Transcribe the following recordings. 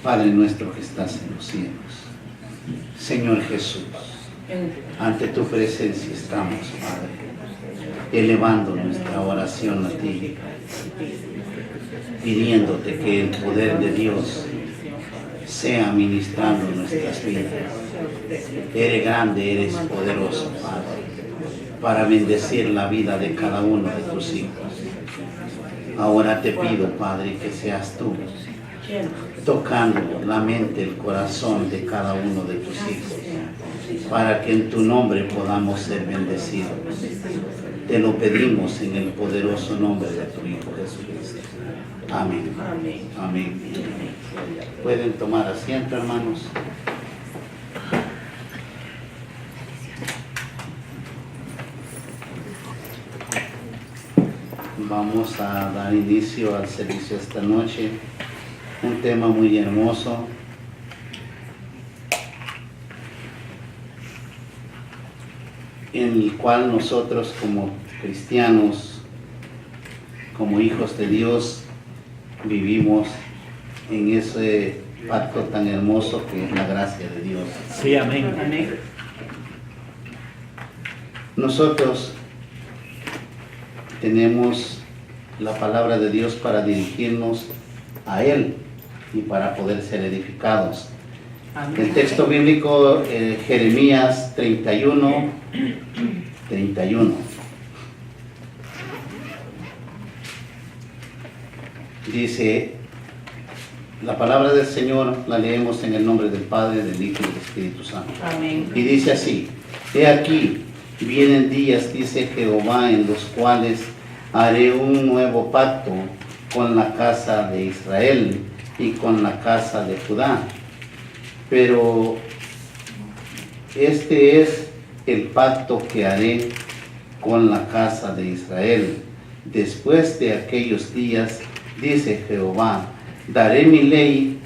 Padre nuestro que estás en los cielos, Señor Jesús, ante tu presencia estamos, Padre, elevando nuestra oración a ti, pidiéndote que el poder de Dios sea ministrando nuestras vidas. Eres grande, eres poderoso, Padre, para bendecir la vida de cada uno de tus hijos. Ahora te pido, Padre, que seas tú tocando la mente, el corazón de cada uno de tus hijos, para que en tu nombre podamos ser bendecidos. Te lo pedimos en el poderoso nombre de tu Hijo Jesucristo. Amén. Amén. Pueden tomar asiento, hermanos. Vamos a dar inicio al servicio esta noche. Un tema muy hermoso. En el cual nosotros como cristianos, como hijos de Dios, vivimos en ese pacto tan hermoso que es la gracia de Dios. Sí, amén. Amén. Nosotros tenemos la palabra de Dios para dirigirnos a Él y para poder ser edificados. Amén. El texto bíblico, Jeremías 31. Dice, la palabra del Señor la leemos en el nombre del Padre, del Hijo y del Espíritu Santo. Amén. Y dice así: he aquí, vienen días, dice Jehová, en los cuales haré un nuevo pacto con la casa de Israel y con la casa de Judá. Pero este es el pacto que haré con la casa de Israel. Después de aquellos días, dice Jehová, daré mi ley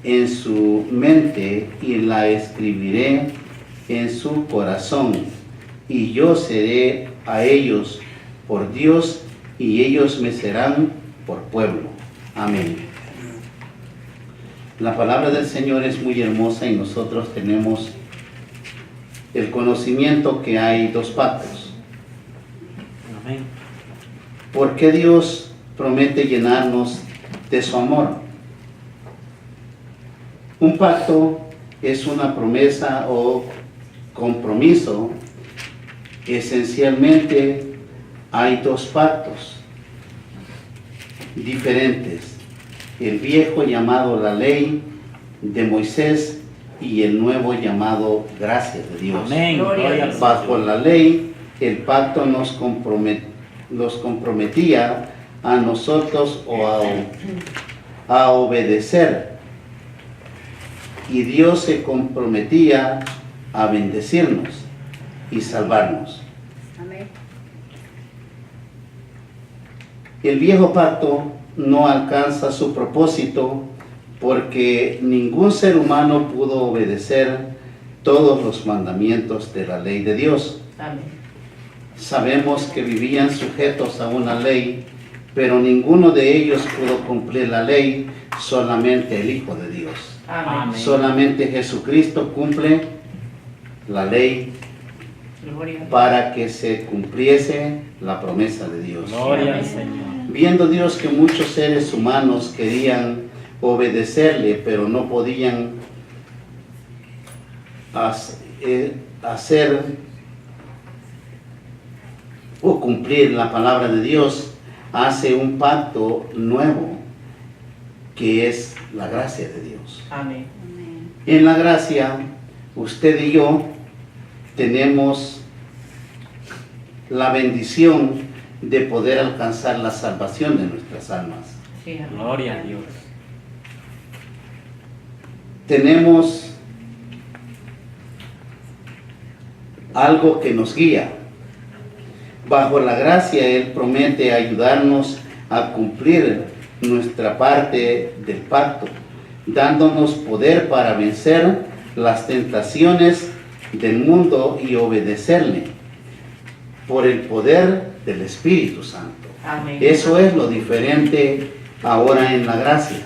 en su mente y la escribiré en su corazón. Y yo seré a ellos por Dios y ellos me serán por pueblo. Amén. La palabra del Señor es muy hermosa y nosotros tenemos el conocimiento que hay dos pactos. Amén. ¿Por qué Dios promete llenarnos de su amor? Un pacto es una promesa o compromiso. Esencialmente hay dos pactos diferentes: el viejo llamado la ley de Moisés y el nuevo llamado gracia de Dios. Amén. Bajo la ley, el pacto nos comprometía a nosotros a obedecer, y Dios se comprometía a bendecirnos y salvarnos. Amén. El viejo pacto no alcanza su propósito porque ningún ser humano pudo obedecer todos los mandamientos de la ley de Dios. Amén. Sabemos que vivían sujetos a una ley, pero ninguno de ellos pudo cumplir la ley, solamente el Hijo de Dios. Amén. Solamente Jesucristo cumple la ley Gloria. para que se cumpliese la promesa de Dios. Gloria al Señor. Viendo Dios que muchos seres humanos querían obedecerle, pero no podían hacer o cumplir la palabra de Dios, hace un pacto nuevo, que es la gracia de Dios. Amén. En la gracia, usted y yo tenemos la bendición de poder alcanzar la salvación de nuestras almas. Sí, amén. Gloria a Dios. Tenemos algo que nos guía. Bajo la gracia, Él promete ayudarnos a cumplir nuestra parte del pacto, dándonos poder para vencer las tentaciones del mundo y obedecerle por el poder del Espíritu Santo. Amén. Eso es lo diferente ahora en la gracia.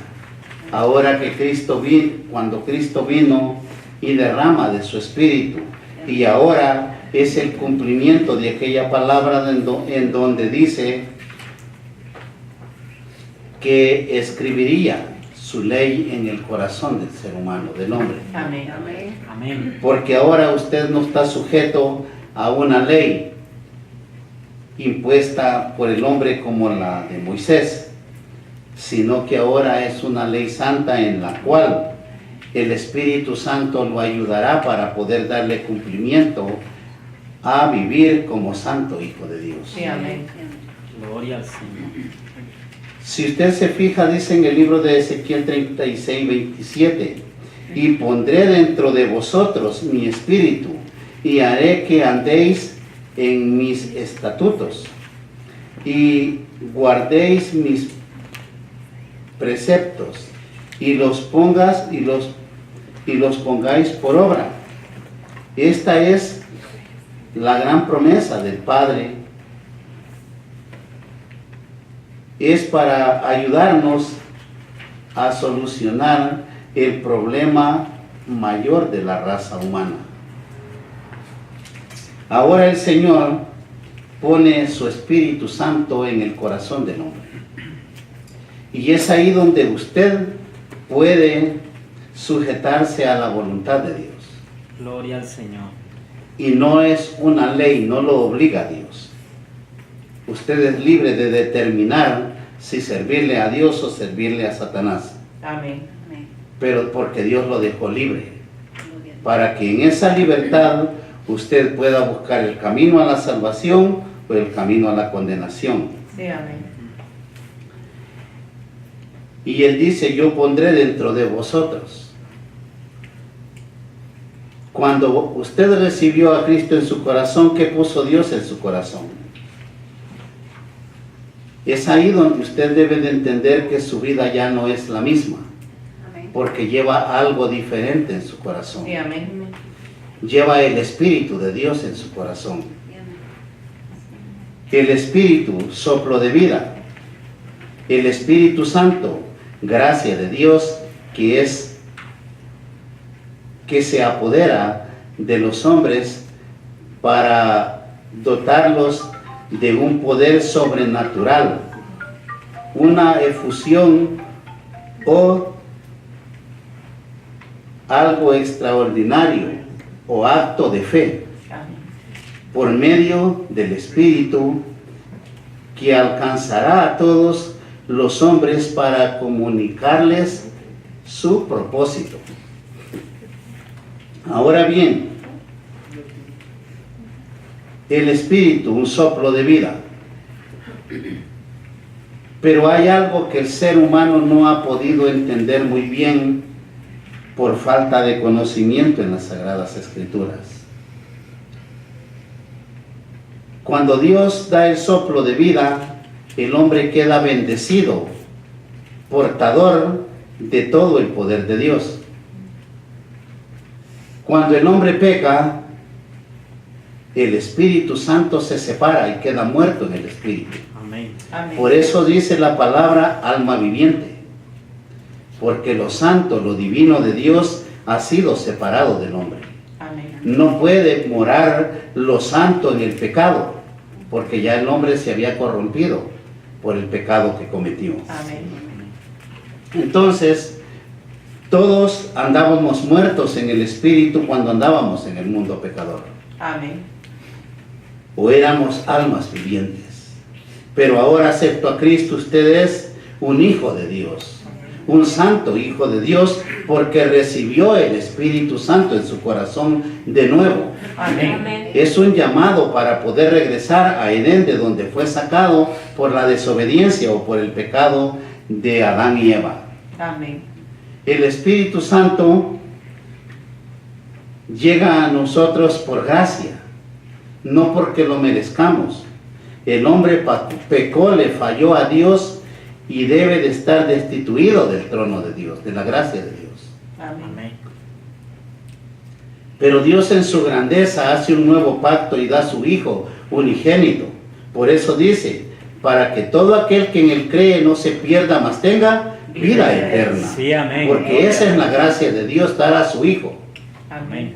Ahora que Cristo vino, cuando Cristo vino y derrama de su Espíritu, y ahora es el cumplimiento de aquella palabra en donde dice que escribiría su ley en el corazón del ser humano, del hombre. Amén. Amén. Amén. Porque ahora usted no está sujeto a una ley impuesta por el hombre como la de Moisés, sino que ahora es una ley santa en la cual el Espíritu Santo lo ayudará para poder darle cumplimiento a vivir como santo hijo de Dios. Sí, amén. Gloria al Señor. Si usted se fija, dice en el libro de Ezequiel 36, 27, y pondré dentro de vosotros mi espíritu, y haré que andéis en mis estatutos, y guardéis mis preceptos, y los pongáis por obra. Esta es la gran promesa del Padre. Es para ayudarnos a solucionar el problema mayor de la raza humana. Ahora el Señor pone su Espíritu Santo en el corazón del hombre. Y es ahí donde usted puede sujetarse a la voluntad de Dios. Gloria al Señor. Y no es una ley, no lo obliga a Dios. Usted es libre de determinar si servirle a Dios o servirle a Satanás. Amén. Amén. Pero porque Dios lo dejó libre. Para que en esa libertad usted pueda buscar el camino a la salvación o el camino a la condenación. Sí, amén. Y Él dice, yo pondré dentro de vosotros. Cuando usted recibió a Cristo en su corazón, ¿qué puso Dios en su corazón? Es ahí donde usted debe de entender que su vida ya no es la misma, Amén. porque lleva algo diferente en su corazón. Sí, amén. Lleva el Espíritu de Dios en su corazón. Y amén. El Espíritu, soplo de vida. El Espíritu Santo, gracia de Dios, que se apodera de los hombres para dotarlos de un poder sobrenatural, una efusión o algo extraordinario o acto de fe Amén. por medio del Espíritu que alcanzará a todos los hombres para comunicarles su propósito. Ahora bien, el Espíritu, un soplo de vida. Pero hay algo que el ser humano no ha podido entender muy bien por falta de conocimiento en las Sagradas Escrituras. Cuando Dios da el soplo de vida, el hombre queda bendecido, portador de todo el poder de Dios. Cuando el hombre peca, el Espíritu Santo se separa y queda muerto en el Espíritu. Amén. Amén. Por eso dice la palabra alma viviente, porque lo santo, lo divino de Dios ha sido separado del hombre. Amén. No puede morar lo santo en el pecado, porque ya el hombre se había corrompido por el pecado que cometió. Amén. Entonces, todos andábamos muertos en el Espíritu cuando andábamos en el mundo pecador. Amén. O éramos almas vivientes. Pero ahora acepto a Cristo, usted es un hijo de Dios, un santo hijo de Dios, porque recibió el Espíritu Santo en su corazón de nuevo. Amén. Es un llamado para poder regresar a Edén, de donde fue sacado por la desobediencia o por el pecado de Adán y Eva. Amén. El Espíritu Santo llega a nosotros por gracia, no porque lo merezcamos. El hombre pecó, le falló a Dios y debe de estar destituido del trono de Dios, de la gracia de Dios. Amén. Amén. Pero Dios en su grandeza hace un nuevo pacto y da a su Hijo unigénito. Por eso dice, para que todo aquel que en él cree no se pierda, mas tenga vida eterna. Sí, amén. Porque esa es la gracia de Dios, dar a su Hijo. Amén.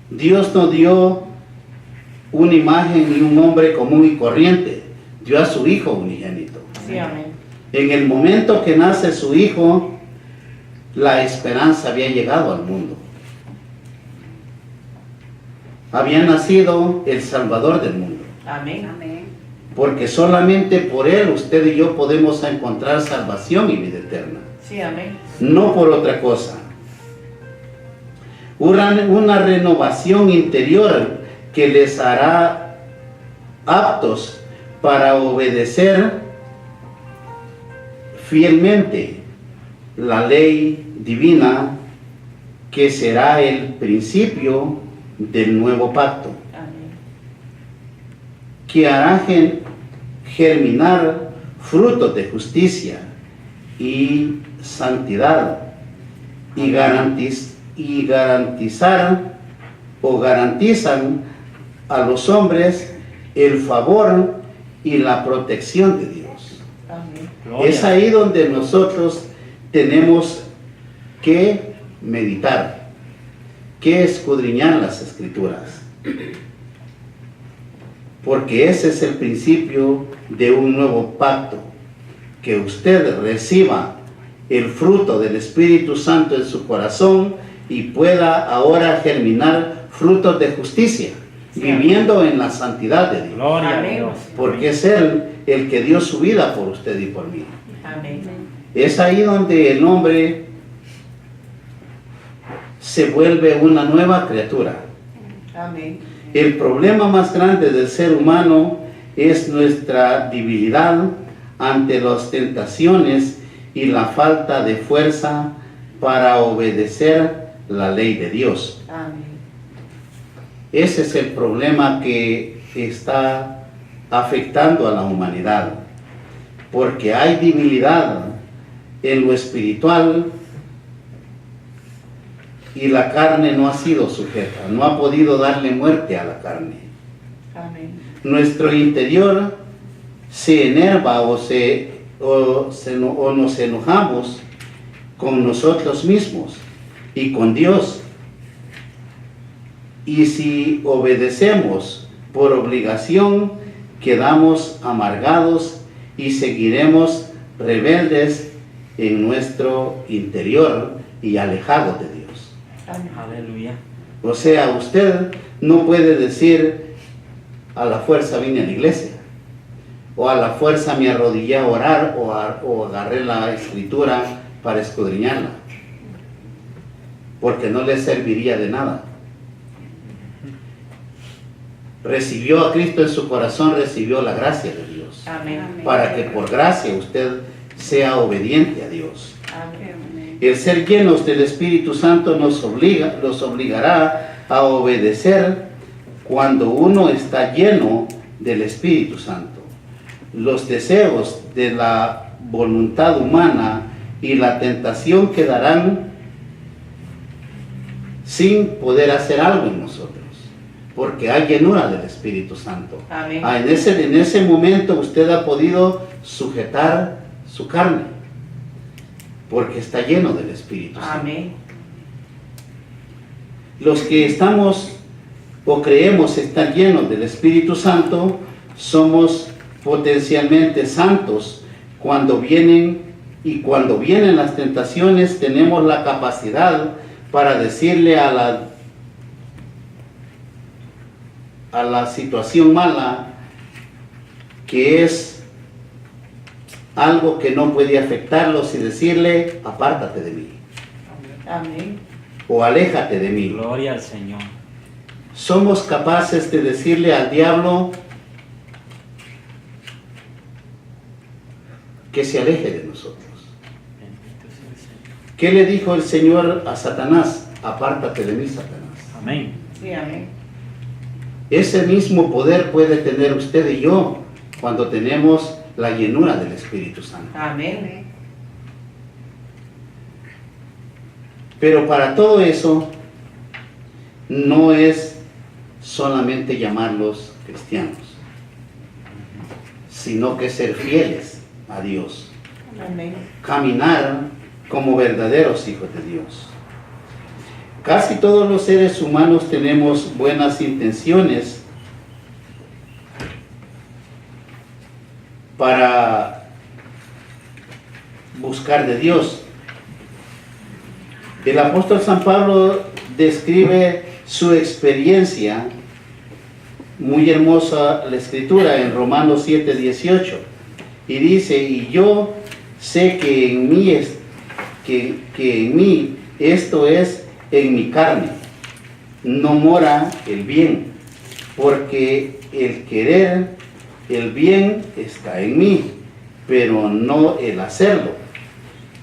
Dios no dio una imagen y un hombre común y corriente, dio a su Hijo unigénito. Sí, amén. En el momento que nace su Hijo, la esperanza había llegado al mundo. Había nacido el Salvador del mundo. Amén. Porque solamente por Él usted y yo podemos encontrar salvación y vida eterna. Sí, amén. No por otra cosa. Una renovación interior que les hará aptos para obedecer fielmente la ley divina, que será el principio del nuevo pacto, Amén. que hará germinar frutos de justicia y santidad y garantizan a los hombres el favor y la protección de Dios. Amén. Gloria. Es ahí donde nosotros tenemos que meditar, que escudriñar las Escrituras. Porque ese es el principio de un nuevo pacto, que usted reciba el fruto del Espíritu Santo en su corazón y pueda ahora germinar frutos de justicia, Sí. viviendo en la santidad de Dios. Gloria a Amén. Dios. Porque es Él el que dio su vida por usted y por mí. Amén. Es ahí donde el hombre se vuelve una nueva criatura. Amén. El problema más grande del ser humano es nuestra debilidad ante las tentaciones y la falta de fuerza para obedecer la ley de Dios. Amén. Ese es el problema que está afectando a la humanidad, porque hay debilidad en lo espiritual y la carne no ha sido sujeta, no ha podido darle muerte a la carne. Amén. Nuestro interior se enerva o nos enojamos con nosotros mismos y con Dios. Y si obedecemos por obligación, quedamos amargados y seguiremos rebeldes en nuestro interior y alejados de Dios. Amén. Aleluya. O sea, usted no puede decir: a la fuerza vine a la iglesia, o a la fuerza me arrodillé a orar, o agarré la escritura para escudriñarla, porque no le serviría de nada. Recibió a Cristo en su corazón, recibió la gracia de Dios, Amén. para que por gracia usted sea obediente a Dios. Amén. El ser llenos del Espíritu Santo los obligará a obedecer cuando uno está lleno del Espíritu Santo. Los deseos de la voluntad humana y la tentación quedarán sin poder hacer algo en nosotros, porque hay llenura del Espíritu Santo. Amén. En ese momento usted ha podido sujetar su carne, porque está lleno del Espíritu Santo. Amén. Los que estamos o creemos estar llenos del Espíritu Santo, somos potencialmente santos cuando vienen las tentaciones. Tenemos la capacidad para decirle a la situación mala, que es algo que no puede afectarlos, y decirle: apártate de mí, Amén. o aléjate de mí. Gloria al Señor. Somos capaces de decirle al diablo que se aleje de nosotros. Bendito sea el Señor. ¿Qué le dijo el Señor a Satanás? Apártate de mí, Satanás. Amén. Sí, amén. Ese mismo poder puede tener usted y yo cuando tenemos la llenura del Espíritu Santo. Amén. Pero para todo eso no es solamente llamarlos cristianos, sino que ser fieles a Dios. Amén. caminar como verdaderos hijos de Dios. Casi todos los seres humanos tenemos buenas intenciones para buscar de Dios. El apóstol San Pablo describe su experiencia, muy hermosa la escritura, en Romanos 7:18, y dice: y yo sé que en mí esto es en mi carne, no mora el bien, porque el querer el bien está en mí, pero no el hacerlo.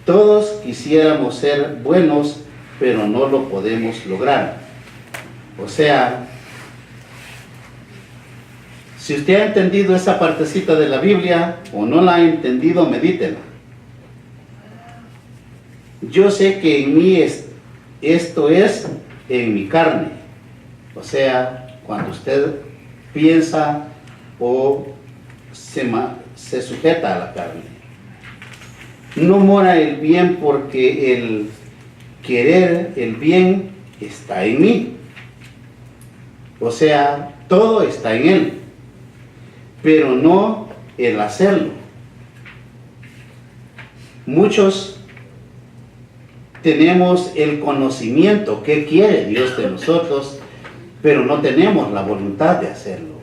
Todos quisiéramos ser buenos, pero no lo podemos lograr. O sea, si usted ha entendido esa partecita de la Biblia o no la ha entendido, medítela. Yo sé que en mí esto es en mi carne. O sea, cuando usted piensa o se sujeta a la carne. No mora el bien, porque el querer el bien está en mí. O sea, todo está en él, pero no el hacerlo. Muchos tenemos el conocimiento que quiere Dios de nosotros, pero no tenemos la voluntad de hacerlo.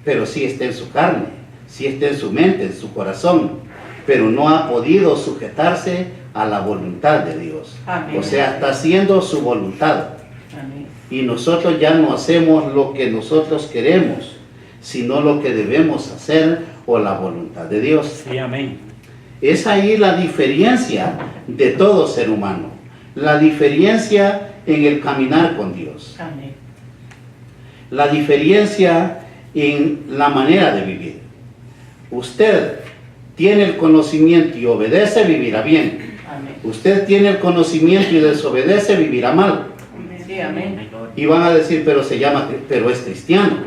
Pero sí está en su carne, sí está en su mente, en su corazón, pero no ha podido sujetarse a la voluntad de Dios. Amén. O sea, está haciendo su voluntad. Amén. Y nosotros ya no hacemos lo que nosotros queremos, sino lo que debemos hacer, o la voluntad de Dios. Sí, amén. Es ahí la diferencia de todo ser humano, la diferencia en el caminar con Dios, Amén. la diferencia en la manera de vivir. Usted tiene el conocimiento y obedece, vivirá bien. Amén. Usted tiene el conocimiento y desobedece, vivirá mal. Sí, amén. Y van a decir: pero es cristiano.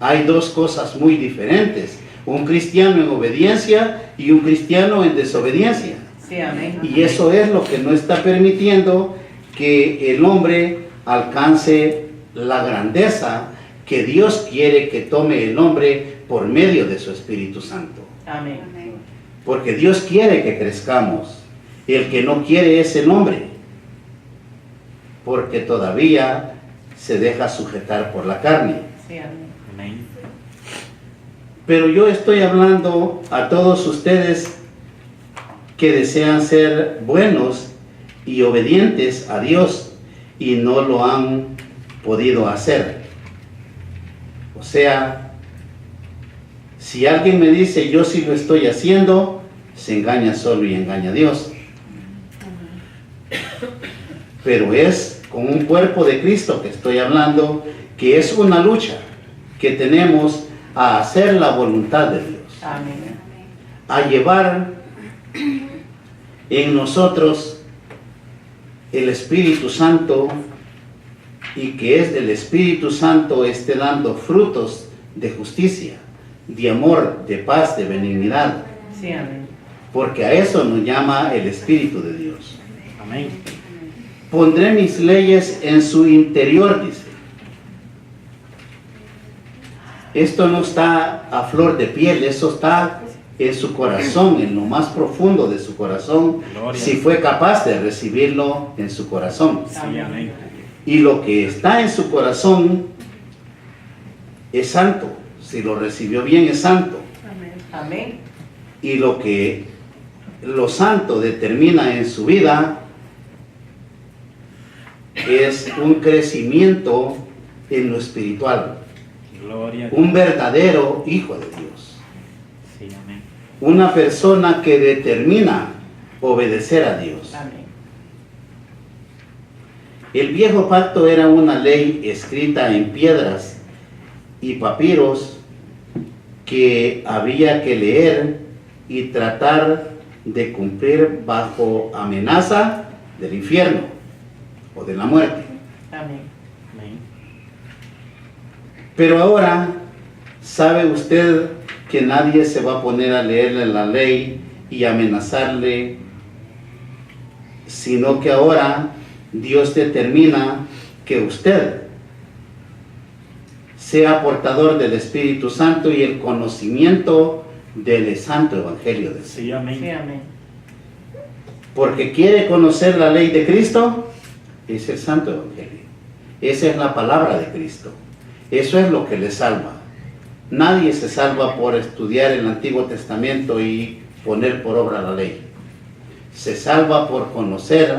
Hay dos cosas muy diferentes: un cristiano en obediencia y un cristiano en desobediencia. Sí, amén. Y eso es lo que no está permitiendo que el hombre alcance la grandeza que Dios quiere que tome el hombre por medio de su Espíritu Santo. Amén. Porque Dios quiere que crezcamos. Y el que no quiere es el hombre, porque todavía se deja sujetar por la carne. Sí, amén. Amén. Pero yo estoy hablando a todos ustedes que desean ser buenos y obedientes a Dios y no lo han podido hacer. O sea, si alguien me dice: yo sí lo estoy haciendo, se engaña solo y engaña a Dios. Pero es con un cuerpo de Cristo que estoy hablando, que es una lucha que tenemos a hacer la voluntad de Dios, Amén. a llevar en nosotros el Espíritu Santo, y que es del Espíritu Santo esté dando frutos de justicia, de amor, de paz, de benignidad, Sí, amén. porque a eso nos llama el Espíritu de Dios. Amén. Pondré mis leyes en su interior, dice. Esto no está a flor de piel, eso está en su corazón, en lo más profundo de su corazón, Gloria. si fue capaz de recibirlo en su corazón. Sí, amén. Y lo que está en su corazón es santo. Si lo recibió bien, es santo. Amén. Y lo santo determina en su vida es un crecimiento en lo espiritual, Gloria. un verdadero hijo de Dios, Sí, amén. una persona que determina obedecer a Dios. Amén. El viejo pacto era una ley escrita en piedras y papiros que había que leer y tratar de cumplir bajo amenaza del infierno o de la muerte. Amén. Amén. Pero ahora, ¿sabe usted que nadie se va a poner a leerle la ley y amenazarle, sino que ahora Dios determina que usted sea portador del Espíritu Santo y el conocimiento del santo evangelio del Señor. Sí, amén. Sí, amén. Porque quiere conocer la ley de Cristo, es el santo evangelio. Esa es la palabra de Cristo. Eso es lo que le salva. Nadie se salva por estudiar el Antiguo Testamento y poner por obra la ley. Se salva por conocer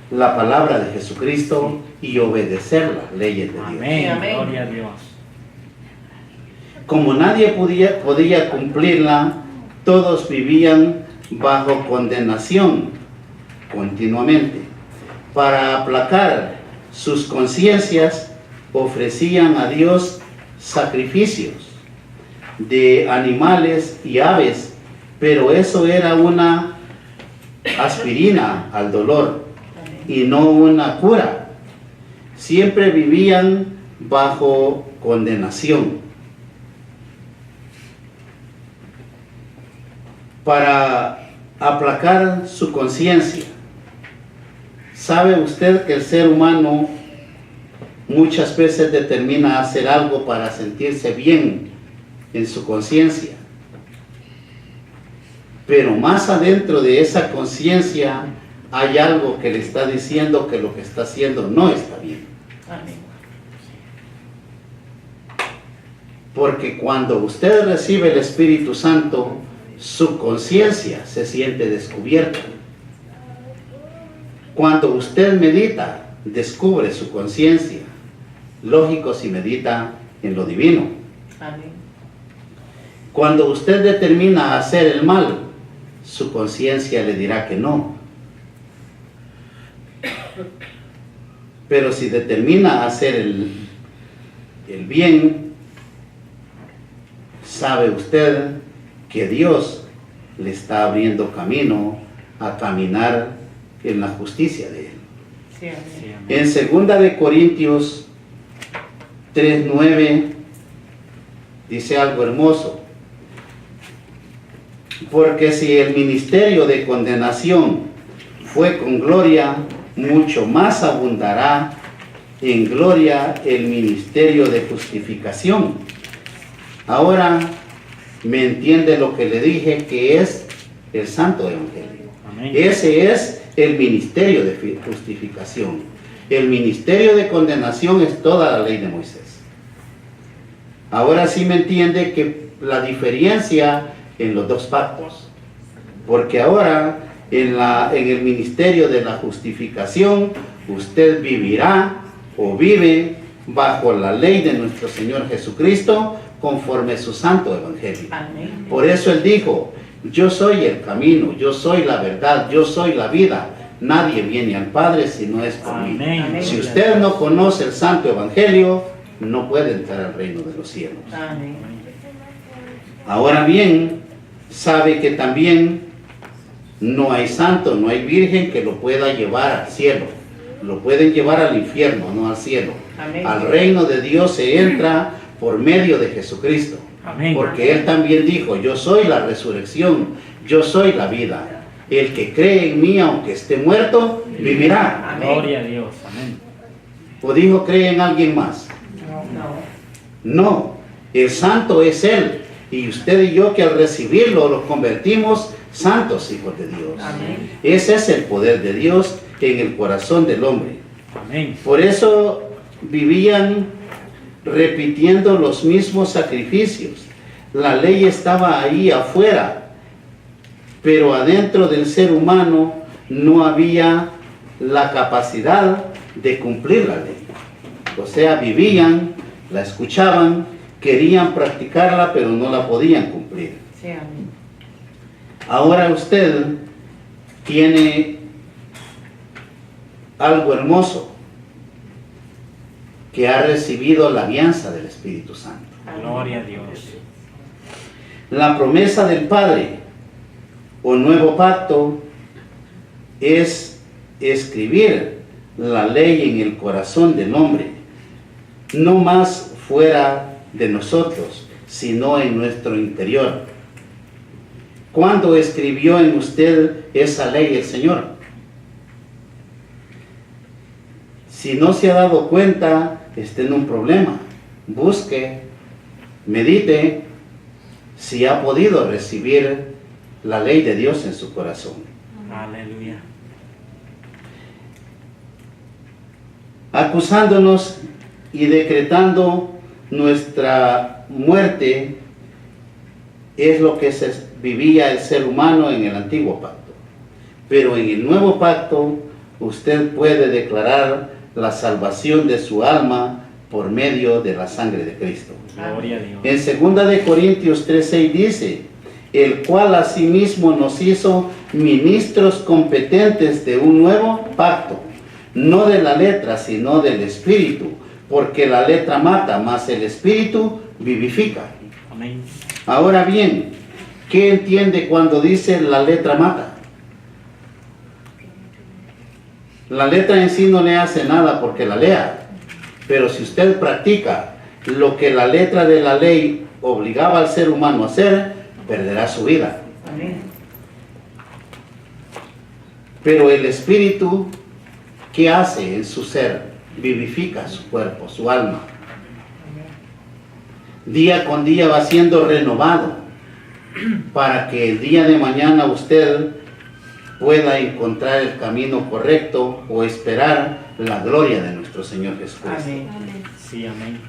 la palabra de Jesucristo y obedecer las leyes de Dios. Amén. Sí, amén. Gloria a Dios. Como nadie podía cumplirla, todos vivían bajo condenación continuamente. Para aplacar sus conciencias, ofrecían a Dios sacrificios de animales y aves, pero eso era una aspirina al dolor y no una cura. Siempre vivían bajo condenación. Para aplacar su conciencia. ¿Sabe usted que el ser humano muchas veces determina hacer algo para sentirse bien en su conciencia? Pero más adentro de esa conciencia hay algo que le está diciendo que lo que está haciendo no está bien. Amén. Porque cuando usted recibe el Espíritu Santo, su conciencia se siente descubierta. Cuando usted medita, descubre su conciencia. Lógico si medita en lo divino. Amén. Cuando usted determina hacer el mal, su conciencia le dirá que no. Pero si determina hacer el bien, sabe usted que Dios le está abriendo camino a caminar en la justicia de Él. Sí, amén. Sí, amén. En 2 de Corintios 3:9 dice algo hermoso. Porque si el ministerio de condenación fue con gloria, mucho más abundará en gloria el ministerio de justificación. Ahora me entiende lo que le dije, que es el santo evangelio. Amén. Ese es el ministerio de justificación. El ministerio de condenación es toda la ley de Moisés. Ahora sí me entiende que la diferencia en los dos pactos, porque ahora en el ministerio de la justificación usted vivirá o vive bajo la ley de nuestro Señor Jesucristo conforme a su santo evangelio. Amén. Por eso Él dijo: yo soy el camino, yo soy la verdad, yo soy la vida. Nadie viene al Padre si no es por mí. Amén. Si usted no conoce el santo evangelio, no puede entrar al reino de los cielos. Amén. Ahora bien, sabe que también no hay santo, no hay virgen que lo pueda llevar al cielo. Lo pueden llevar al infierno, no al cielo. Amén. Al reino de Dios se entra por medio de Jesucristo. Amén. Porque Él también dijo: yo soy la resurrección, yo soy la vida. El que cree en mí, aunque esté muerto, vivirá. Amén. Gloria a Dios. Amén. ¿O dijo cree en alguien más? No. No, el santo es Él. Y usted y yo, que al recibirlo los convertimos santos hijos de Dios. Amén. Ese es el poder de Dios en el corazón del hombre. Amén. Por eso vivían repitiendo los mismos sacrificios. La ley estaba ahí afuera, pero adentro del ser humano no había la capacidad de cumplir la ley. O sea, vivían, la escuchaban, querían practicarla, pero no la podían cumplir. Sí, amén. Ahora usted tiene algo hermoso, que ha recibido la alianza del Espíritu Santo. Gloria a Dios. La promesa del Padre o nuevo pacto es escribir la ley en el corazón del hombre, no más fuera de nosotros, sino en nuestro interior. ¿Cuándo escribió en usted esa ley el Señor? Si no se ha dado cuenta, está en un problema. Busque, medite si ha podido recibir la ley de Dios en su corazón. Aleluya. Acusándonos y decretando nuestra muerte es lo que vivía el ser humano en el antiguo pacto. Pero en el nuevo pacto usted puede declarar la salvación de su alma por medio de la sangre de Cristo. Gloria a Dios. En 2 de Corintios 3:6 dice, el cual asimismo nos hizo ministros competentes de un nuevo pacto, no de la letra, sino del Espíritu, porque la letra mata, mas el Espíritu vivifica. Amén. Ahora bien, ¿qué entiende cuando dice la letra mata? La letra en sí no le hace nada porque la lea, pero si usted practica lo que la letra de la ley obligaba al ser humano a hacer, perderá su vida. Amén. Pero el Espíritu, ¿qué hace en su ser? Vivifica su cuerpo, su alma. Día con día va siendo renovado para que el día de mañana usted pueda encontrar el camino correcto o esperar la gloria de nuestro Señor Jesucristo. Amén. Sí, amén.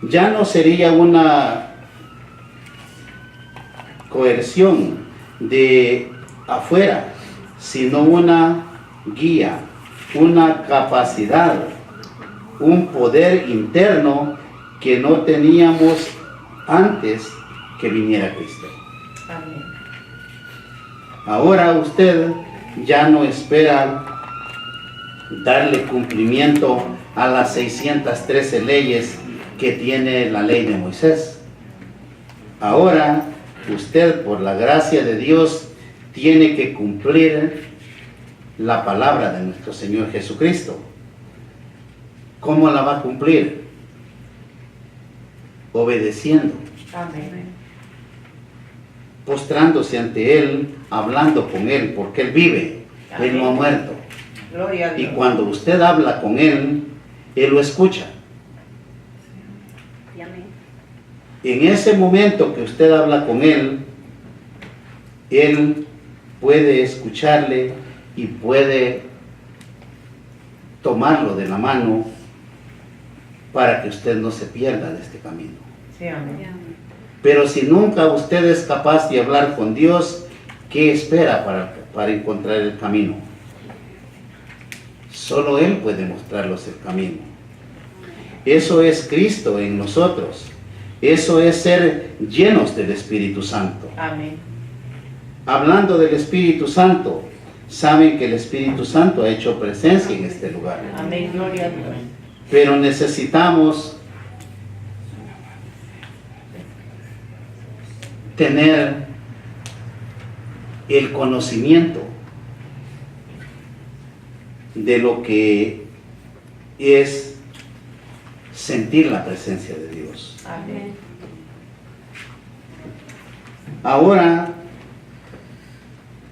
Ya no sería una coerción de afuera, sino una guía, una capacidad, un poder interno que no teníamos antes que viniera Cristo. Amén. Ahora usted ya no espera darle cumplimiento a las 613 leyes que tiene la ley de Moisés. Ahora usted, por la gracia de Dios, tiene que cumplir la palabra de nuestro Señor Jesucristo. ¿Cómo la va a cumplir? Obedeciendo, Amén. postrándose ante Él, hablando con Él, porque Él vive, Él no ha muerto. Gloria a Y Dios. cuando usted habla con Él, Él lo escucha. En ese momento que usted habla con Él, Él puede escucharle y puede tomarlo de la mano para que usted no se pierda de este camino. Sí, amén. Pero si nunca usted es capaz de hablar con Dios, ¿qué espera para encontrar el camino? Solo Él puede mostrarlos el camino. Eso es Cristo en nosotros. Eso es ser llenos del Espíritu Santo. Amén. Hablando del Espíritu Santo, saben que el Espíritu Santo ha hecho presencia en este lugar. Amén. Gloria a Dios. Pero necesitamos tener el conocimiento de lo que es sentir la presencia de Dios. Amén. Ahora,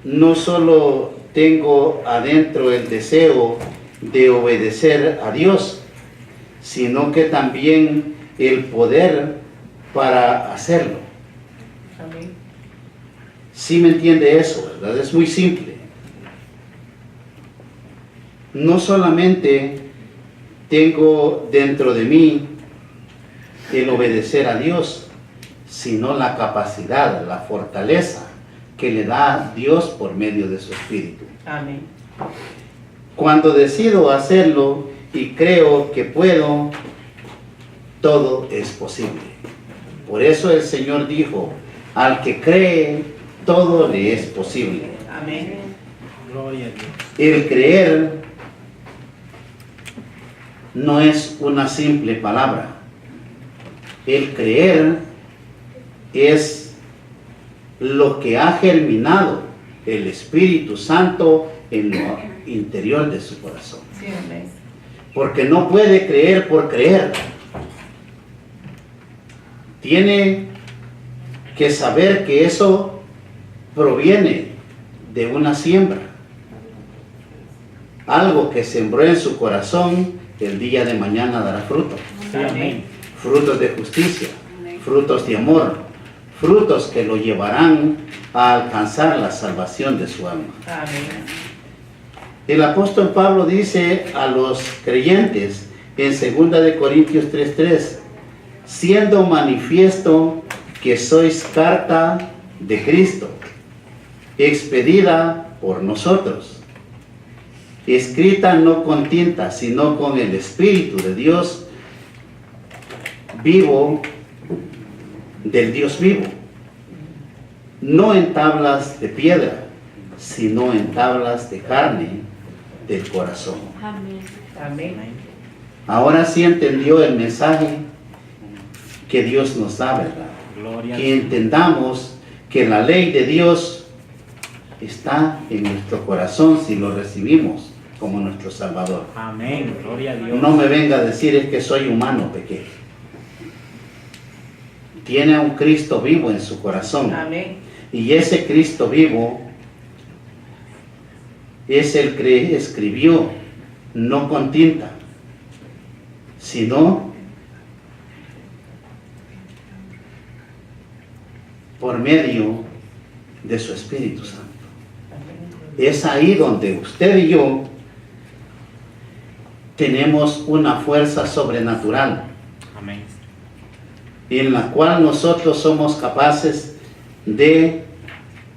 no solo tengo adentro el deseo de obedecer a Dios, sino que también el poder para hacerlo. Amén. ¿Sí me entiende eso, verdad? Es muy simple. No solamente tengo dentro de mí el obedecer a Dios, sino la capacidad, la fortaleza que le da Dios por medio de su Espíritu. Amén. Cuando decido hacerlo y creo que puedo, todo es posible. Por eso el Señor dijo, al que cree, todo le es posible. Amén. Gloria a Dios. El creer no es una simple palabra. El creer es lo que ha germinado el Espíritu Santo en lo interior de su corazón. Sí, amén. Porque no puede creer por creer. tiene que saber que eso proviene de una siembra. Algo que sembró en su corazón, el día de mañana dará fruto. Sí, amén. Frutos de justicia, frutos de amor, frutos que lo llevarán a alcanzar la salvación de su alma. Amén. El apóstol Pablo dice a los creyentes en 2 de Corintios 3:3, siendo manifiesto que sois carta de Cristo, expedida por nosotros, escrita no con tinta, sino con el Espíritu de Dios vivo, del Dios vivo, no en tablas de piedra, sino en tablas de carne del corazón. Amén. Amén. Ahora sí entendió el mensaje que Dios nos da, ¿verdad? Gloria al Que Señor. entendamos que la ley de Dios está en nuestro corazón si lo recibimos como nuestro Salvador. Amén. Gloria a Dios. No me venga a decir es que soy humano, pequeño. Tiene a un Cristo vivo en su corazón. Amén. Y ese Cristo vivo es el que escribió, no con tinta, sino por medio de su Espíritu Santo. Es ahí donde usted y yo tenemos una fuerza sobrenatural, Amén. en la cual nosotros somos capaces de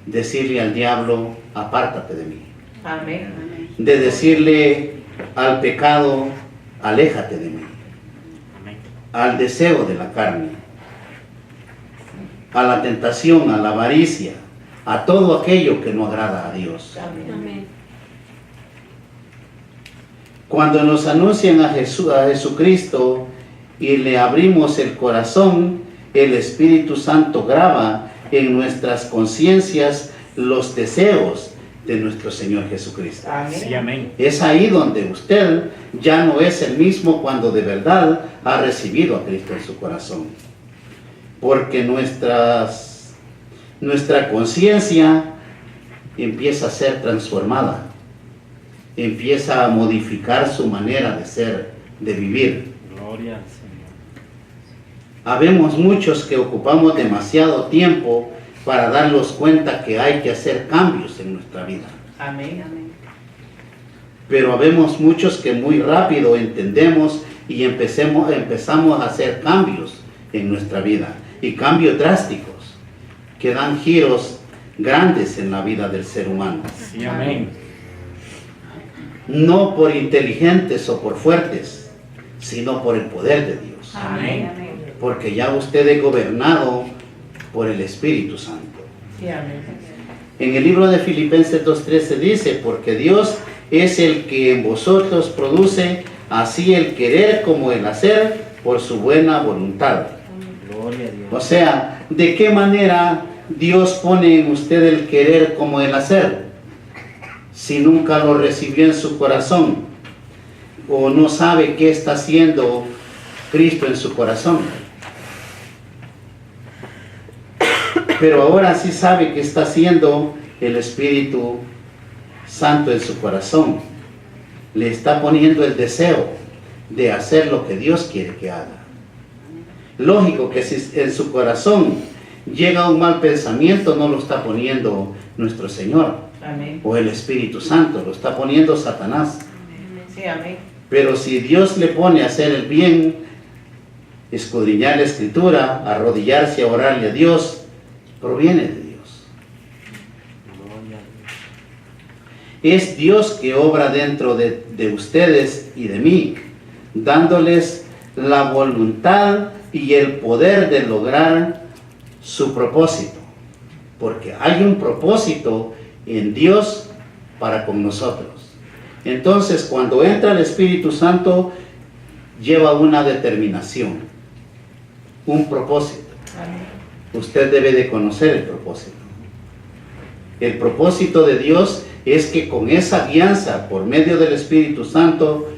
decirle al diablo, apártate de mí. Amén. De decirle al pecado, aléjate de mí. Amén. Al deseo de la carne, a la tentación, a la avaricia, a todo aquello que no agrada a Dios. Amén. Amén. Cuando nos anuncian a Jesucristo y le abrimos el corazón, el Espíritu Santo graba en nuestras conciencias los deseos de nuestro Señor Jesucristo. Sí, Amén. amén. Es ahí donde usted ya no es el mismo cuando de verdad ha recibido a Cristo en su corazón. Porque nuestra conciencia empieza a ser transformada, empieza a modificar su manera de ser, de vivir. Gloria al Señor. Habemos muchos que ocupamos demasiado tiempo para darnos cuenta que hay que hacer cambios en nuestra vida. Amén. Pero habemos muchos que muy rápido entendemos y empezamos a hacer cambios en nuestra vida. Y cambios drásticos que dan giros grandes en la vida del ser humano. Sí, amén. No por inteligentes o por fuertes, sino por el poder de Dios. Amén. Porque ya usted es gobernado por el Espíritu Santo. Sí, amén. En el libro de Filipenses 2:13 dice, porque Dios es el que en vosotros produce así el querer como el hacer por su buena voluntad. Gloria a Dios. O sea, ¿de qué manera Dios pone en usted el querer como el hacer? Si nunca lo recibió en su corazón o no sabe qué está haciendo Cristo en su corazón. Pero ahora sí sabe que está haciendo el Espíritu Santo en su corazón. Le está poniendo el deseo de hacer lo que Dios quiere que haga. Lógico que si en su corazón llega un mal pensamiento, no lo está poniendo nuestro Señor Amén. o el Espíritu Santo, lo está poniendo Satanás. Sí, amén. Pero si Dios le pone a hacer el bien, escudriñar la Escritura, arrodillarse a orarle a Dios, proviene de Dios. Gloria a Dios. Es Dios que obra dentro de ustedes y de mí, dándoles la voluntad y el poder de lograr su propósito. Porque hay un propósito en Dios para con nosotros. Entonces, cuando entra el Espíritu Santo, lleva una determinación, un propósito. Amén. Usted debe de conocer el propósito. El propósito de Dios es que con esa guianza por medio del Espíritu Santo,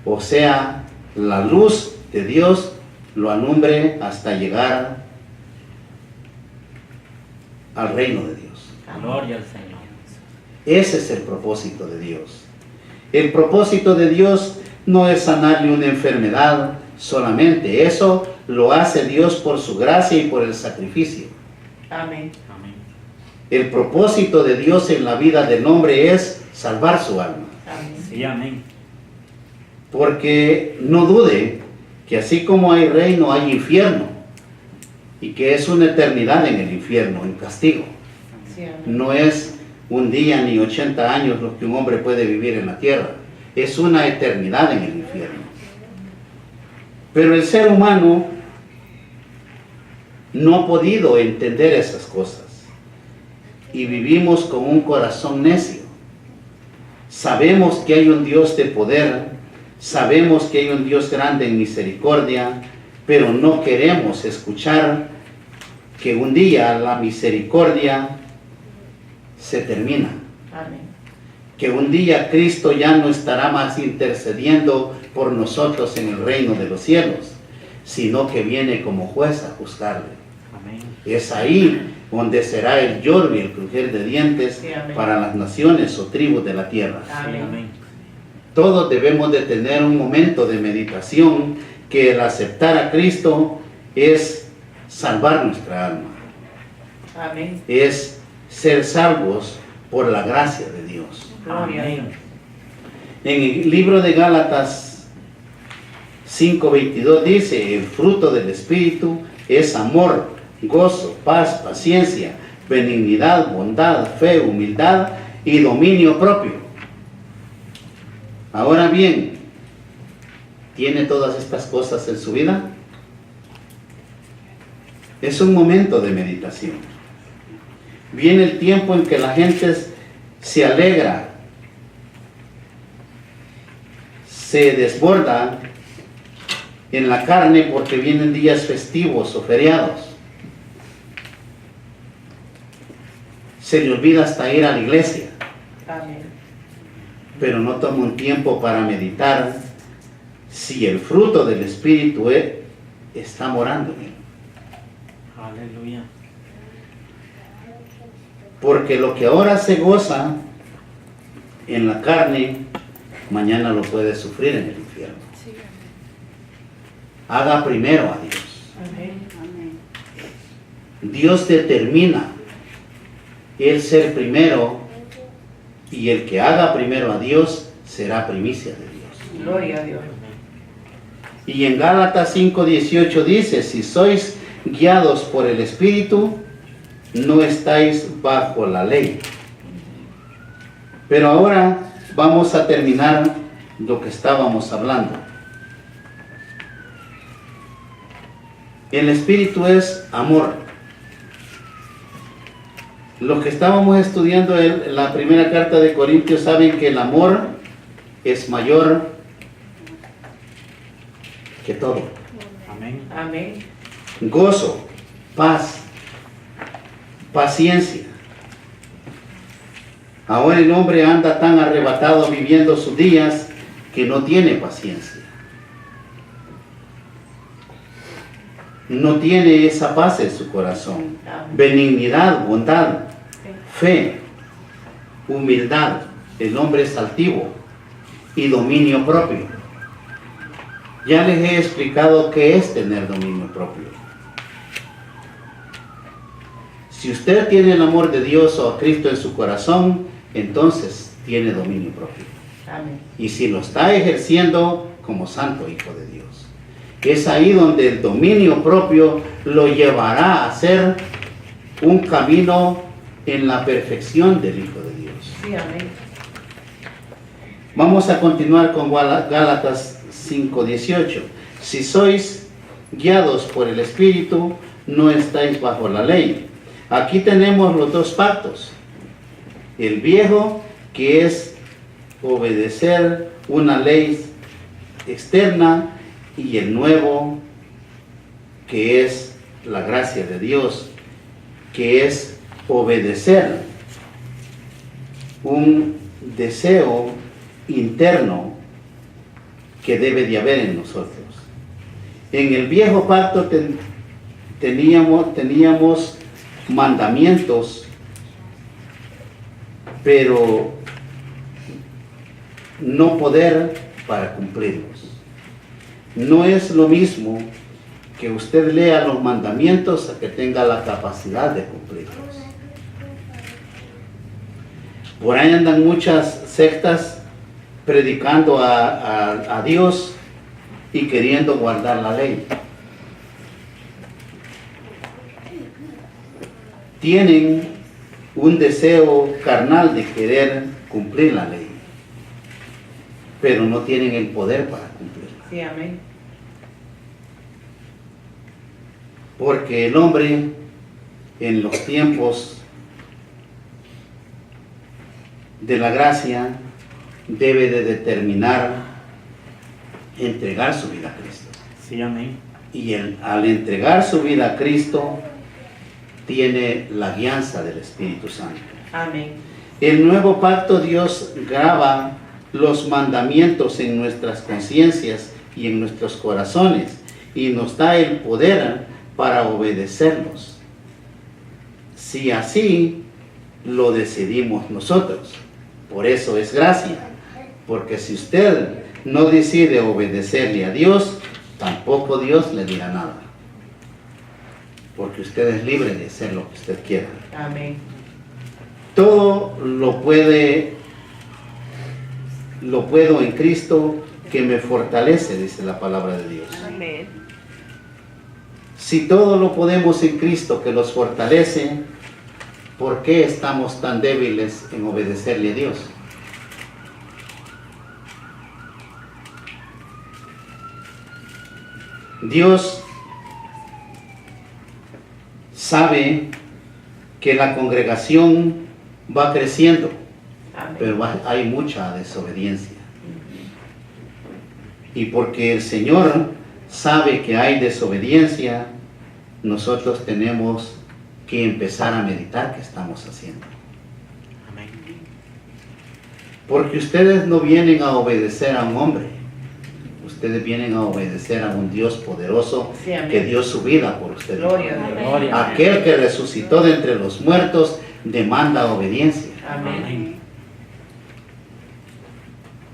o sea, la luz de Dios, lo alumbre hasta llegar al reino de Dios. Gloria al Señor. Ese es el propósito de Dios. El propósito de Dios no es sanarle una enfermedad solamente. Eso lo hace Dios por su gracia y por el sacrificio. Amén. Amén. El propósito de Dios en la vida del hombre es salvar su alma. Amén. Sí, amén. Porque no dude que así como hay reino, hay infierno. Y que es una eternidad en el infierno, en castigo. Sí, amén. No es un día ni 80 años lo que un hombre puede vivir en la tierra. Es una eternidad en el infierno. Pero el ser humano no ha podido entender esas cosas. Y vivimos con un corazón necio. Sabemos que hay un Dios de poder. Sabemos que hay un Dios grande en misericordia. Pero no queremos escuchar que un día la misericordia se termina. Amén. Que un día Cristo ya no estará más intercediendo por nosotros en el reino de los cielos, sino que viene como juez a juzgarle. Amén. Es ahí donde será el lloro y el crujir de dientes Sí, amén. para las naciones o tribus de la tierra. Sí, Amén. amén. Todos debemos de tener un momento de meditación, que el aceptar a Cristo es salvar nuestra alma, Amén. es ser salvos por la gracia de Dios. Gloria a Dios. Amén. En el libro de Gálatas 5:22 dice: el fruto del Espíritu es amor, gozo, paz, paciencia, benignidad, bondad, fe, humildad y dominio propio. Ahora bien, ¿tiene todas estas cosas en su vida? Es un momento de meditación. Viene el tiempo en que la gente se alegra, se desborda en la carne porque vienen días festivos o feriados. Se le olvida hasta ir a la iglesia, Amén. pero no toma un tiempo para meditar si el fruto del Espíritu está morando en él. Aleluya. Porque lo que ahora se goza en la carne, mañana lo puede sufrir en el infierno. Haga primero a Dios. Amén. Dios determina el ser primero, y el que haga primero a Dios será primicia de Dios. Gloria a Dios. Y en Gálatas 5:18 dice: si sois guiados por el Espíritu, no estáis bajo la ley. Pero ahora vamos a terminar lo que estábamos hablando. El Espíritu es amor. Los que estábamos estudiando en la primera carta de Corintios saben que el amor es mayor que todo. Amén. Amén. Gozo, paz, paciencia. Ahora el hombre anda tan arrebatado viviendo sus días que no tiene paciencia. No tiene esa paz en su corazón. Amén. Benignidad, bondad, fe, humildad. El hombre es altivo y dominio propio. Ya les he explicado qué es tener dominio propio. Si usted tiene el amor de Dios o a Cristo en su corazón, entonces tiene dominio propio. Amén. Y si lo está ejerciendo como santo hijo de Dios. Es ahí donde el dominio propio lo llevará a ser un camino en la perfección del Hijo de Dios. Sí, amén. Vamos a continuar con Gálatas 5:18. Si sois guiados por el Espíritu, no estáis bajo la ley. Aquí tenemos los dos pactos. El viejo, que es obedecer una ley externa, y el nuevo, que es la gracia de Dios, que es obedecer un deseo interno que debe de haber en nosotros. En el viejo pacto teníamos mandamientos, pero no poder para cumplirlos. No es lo mismo que usted lea los mandamientos a que tenga la capacidad de cumplirlos. Por ahí andan muchas sectas predicando a Dios y queriendo guardar la ley. Tienen un deseo carnal de querer cumplir la ley, pero no tienen el poder para cumplirla. Sí, amén. Porque el hombre en los tiempos de la gracia debe de determinar entregar su vida a Cristo. Sí, amén. Y al entregar su vida a Cristo, tiene la guianza del Espíritu Santo. Amén. El nuevo pacto, Dios graba los mandamientos en nuestras conciencias y en nuestros corazones y nos da el poder para obedecerlos. Si así lo decidimos nosotros. Por eso es gracia. Porque si usted no decide obedecerle a Dios, tampoco Dios le dirá nada. Porque usted es libre de hacer lo que usted quiera. Amén. Todo lo puedo en Cristo que me fortalece, dice la palabra de Dios. Amén. Si todo lo podemos en Cristo que nos fortalece, ¿por qué estamos tan débiles en obedecerle a Dios? Dios sabe que la congregación va creciendo, Amén. pero hay mucha desobediencia. Y porque el Señor sabe que hay desobediencia, nosotros tenemos que empezar a meditar qué estamos haciendo. Amén. Porque ustedes no vienen a obedecer a un hombre, ustedes vienen a obedecer a un Dios poderoso Sí, amén. que dio su vida por ustedes. Gloria a Dios. Gloria a Dios. Aquel que resucitó de entre los muertos demanda obediencia. Amén. Amén.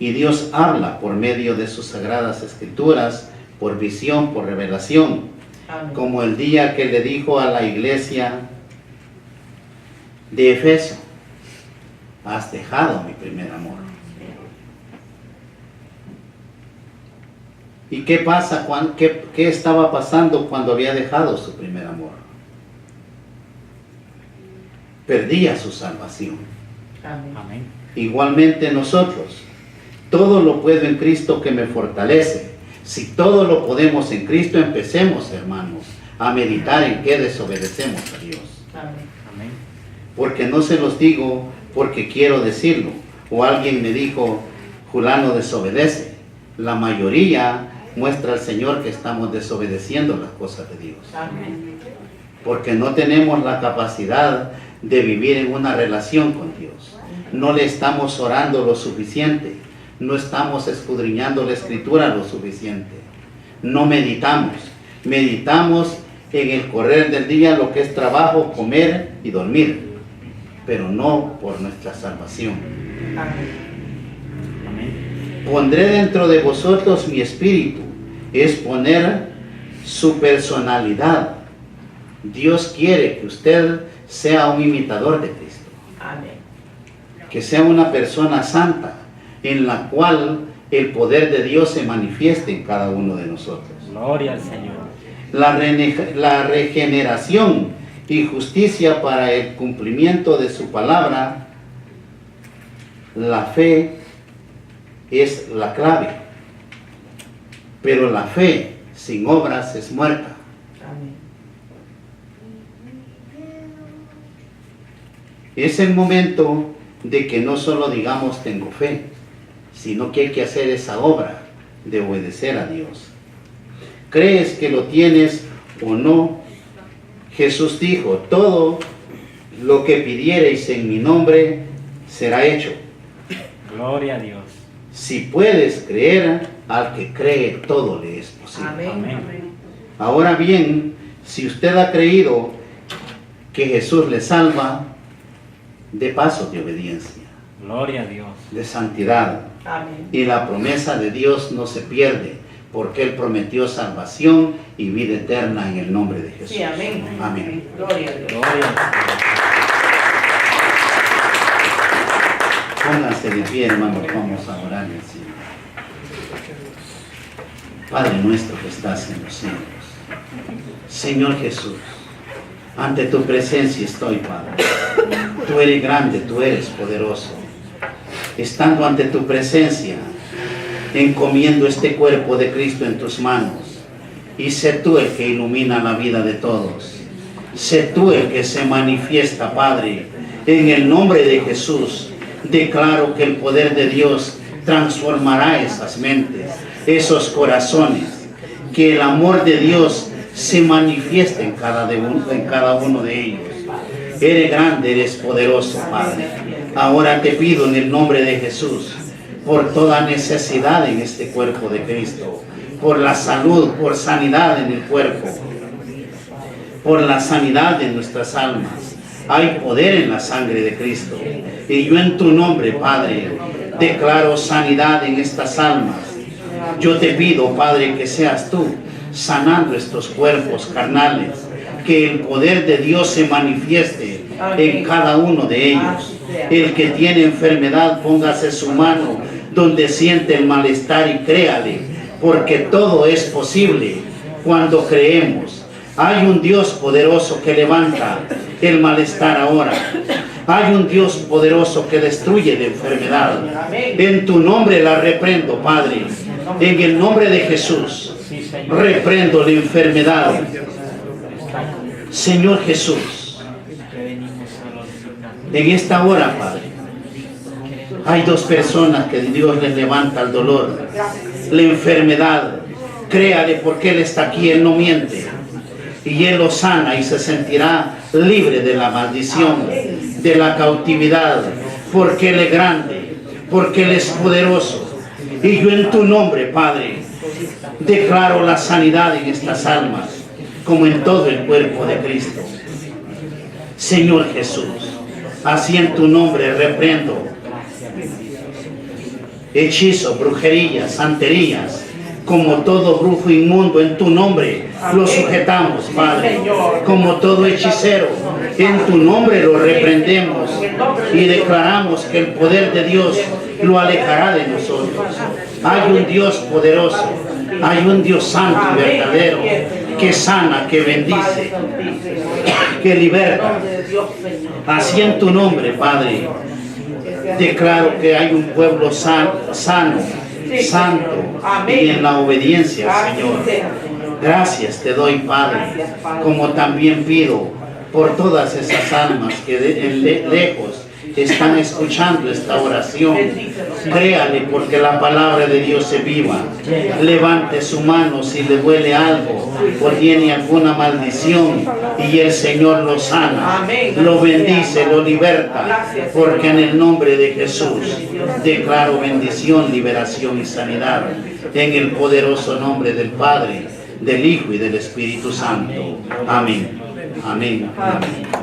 Y Dios habla por medio de sus sagradas escrituras, por visión, por revelación, Amén. como el día que le dijo a la iglesia de Efeso: has dejado mi primer amor. ¿Y qué pasa? ¿Qué estaba pasando cuando había dejado su primer amor? Perdía su salvación. Amén. Amén. Igualmente nosotros, todo lo puedo en Cristo que me fortalece. Si todo lo podemos en Cristo, empecemos, hermanos, a meditar en qué desobedecemos a Dios. Amén. Amén. Porque no se los digo porque quiero decirlo, o alguien me dijo, fulano desobedece. La mayoría muestra al Señor que estamos desobedeciendo las cosas de Dios. Amén. Porque no tenemos la capacidad de vivir en una relación con Dios. No le estamos orando lo suficiente. No estamos escudriñando la Escritura lo suficiente. No meditamos. Meditamos en el correr del día lo que es trabajo, comer y dormir. Pero no por nuestra salvación. Amén. Amén. Pondré dentro de vosotros mi espíritu. Es poner su personalidad. Dios quiere que usted sea un imitador de Cristo. Amén. Que sea una persona santa, en la cual el poder de Dios se manifieste en cada uno de nosotros. Gloria al Señor. La regeneración y justicia para el cumplimiento de su palabra, la fe es la clave. Pero la fe sin obras es muerta. Amén. Es el momento de que no solo digamos tengo fe, sino que hay que hacer esa obra de obedecer a Dios. ¿Crees que lo tienes o no? Jesús dijo, todo lo que pidiereis en mi nombre será hecho. Gloria a Dios. Si puedes creer, al que cree todo le es posible. Amén. Amén. Amén. Ahora bien, si usted ha creído que Jesús le salva de pasos de obediencia, Gloria a Dios. de santidad. Amén. Y la promesa de Dios no se pierde, porque Él prometió salvación y vida eterna en el nombre de Jesús. Sí, amén. Amén. Gloria a Dios. Gloria al Pónganse de pie, hermanos, vamos a orar al Señor. Padre nuestro que estás en los cielos, Señor Jesús, ante tu presencia estoy, Padre. Tú eres grande, tú eres poderoso. Estando ante tu presencia, encomiendo este cuerpo de Cristo en tus manos. Y sé tú el que ilumina la vida de todos. Sé tú el que se manifiesta, Padre. En el nombre de Jesús, declaro que el poder de Dios transformará esas mentes, esos corazones. Que el amor de Dios se manifieste en cada uno de ellos. Eres grande, eres poderoso, Padre. Ahora te pido en el nombre de Jesús, por toda necesidad en este cuerpo de Cristo, por la salud, por sanidad en el cuerpo, por la sanidad de nuestras almas. Hay poder en la sangre de Cristo. Y yo en tu nombre, Padre, declaro sanidad en estas almas. Yo te pido, Padre, que seas tú sanando estos cuerpos carnales, que el poder de Dios se manifieste en cada uno de ellos. El que tiene enfermedad, póngase su mano donde siente el malestar y créale, porque todo es posible cuando creemos. Hay un Dios poderoso que levanta el malestar ahora. Hay un Dios poderoso que destruye la enfermedad. En tu nombre la reprendo, Padre. En el nombre de Jesús, reprendo la enfermedad. Señor Jesús, en esta hora, Padre, hay dos personas que Dios les levanta el dolor, la enfermedad. Créale, porque Él está aquí, Él no miente. Y Él lo sana y se sentirá libre de la maldición, de la cautividad, porque Él es grande, porque Él es poderoso. Y yo en tu nombre, Padre, declaro la sanidad en estas almas, como en todo el cuerpo de Cristo. Señor Jesús, así en tu nombre reprendo hechizos, brujerías, santerías, como todo brujo inmundo. En tu nombre lo sujetamos, Padre. Como todo hechicero, en tu nombre lo reprendemos y declaramos que el poder de Dios lo alejará de nosotros. Hay un Dios poderoso, hay un Dios santo y verdadero, que sana, que bendice, que liberta. Así en tu nombre, Padre, declaro que hay un pueblo sano, santo, y en la obediencia, Señor. Gracias te doy, Padre, como también pido por todas esas almas que lejos están escuchando esta oración. Créale, porque la palabra de Dios es viva. Levante su mano si le duele algo o tiene alguna maldición, y el Señor lo sana, lo bendice, lo liberta, porque en el nombre de Jesús declaro bendición, liberación y sanidad, en el poderoso nombre del Padre, del Hijo y del Espíritu Santo. Amén. Amén. Amén.